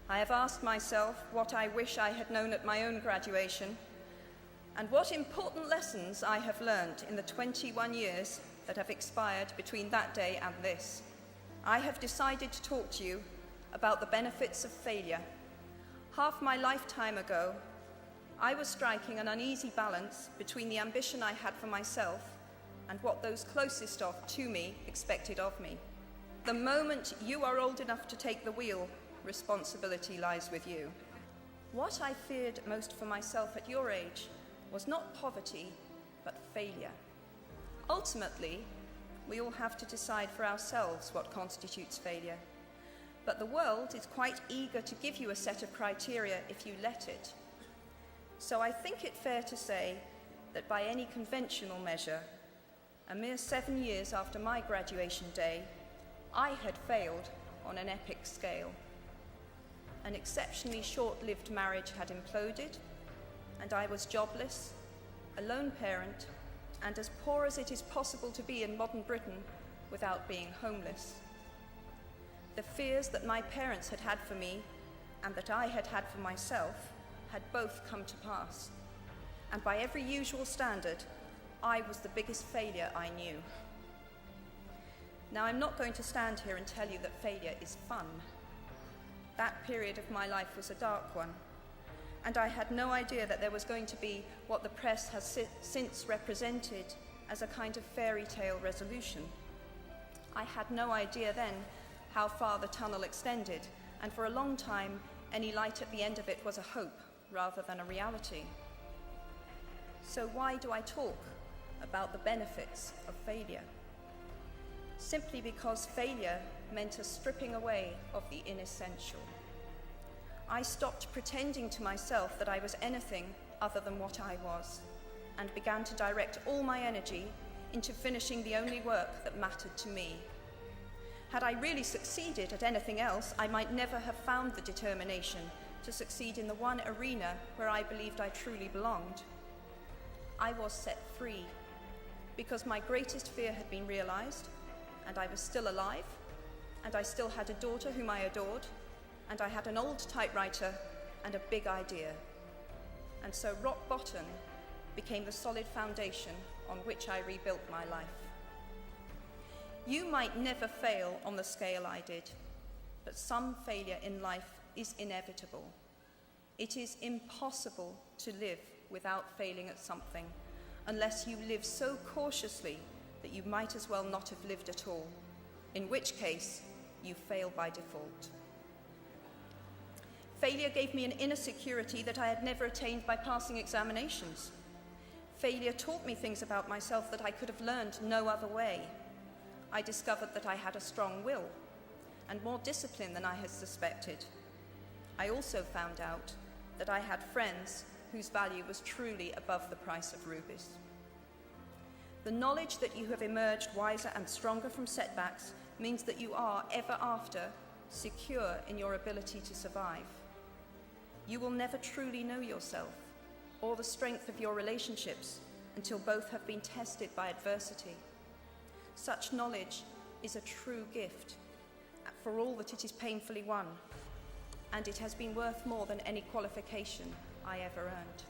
I have asked myself what I wish I had known at my own graduation, and what important lessons I have learned in the 21 years that have expired between that day and this. I have decided to talk to you about the benefits of failure. Half my lifetime ago, I was striking an uneasy balance between the ambition I had for myself and what those closest to me expected of me. The moment you are old enough to take the wheel, responsibility lies with you. What I feared most for myself at your age was not poverty, but failure. Ultimately, we all have to decide for ourselves what constitutes failure. But the world is quite eager to give you a set of criteria if you let it. So I think it fair to say that by any conventional measure, a mere 7 years after my graduation day, I had failed on an epic scale. An exceptionally short-lived marriage had imploded, and I was jobless, a lone parent, and as poor as it is possible to be in modern Britain without being homeless. The fears that my parents had had for me and that I had had for myself had both come to pass, and by every usual standard, I was the biggest failure I knew. Now, I'm not going to stand here and tell you that failure is fun. That period of my life was a dark one, and I had no idea that there was going to be what the press has since represented as a kind of fairy tale resolution. I had no idea then how far the tunnel extended, and for a long time, any light at the end of it was a hope rather than a reality. So why do I talk about the benefits of failure? Simply because failure meant a stripping away of the inessential. I stopped pretending to myself that I was anything other than what I was, and began to direct all my energy into finishing the only work that mattered to me. Had I really succeeded at anything else, I might never have found the determination to succeed in the one arena where I believed I truly belonged. I was set free because my greatest fear had been realized, and I was still alive, and I still had a daughter whom I adored, and I had an old typewriter and a big idea. And so rock bottom became the solid foundation on which I rebuilt my life. You might never fail on the scale I did, but some failure in life is inevitable. It is impossible to live without failing at something, unless you live so cautiously that you might as well not have lived at all, in which case you fail by default. Failure gave me an inner security that I had never attained by passing examinations. Failure taught me things about myself that I could have learned no other way. I discovered that I had a strong will and more discipline than I had suspected. I also found out that I had friends whose value was truly above the price of rubies. The knowledge that you have emerged wiser and stronger from setbacks means that you are, ever after, secure in your ability to survive. You will never truly know yourself or the strength of your relationships until both have been tested by adversity. Such knowledge is a true gift for all that it is painfully won, and it has been worth more than any qualification I ever earned.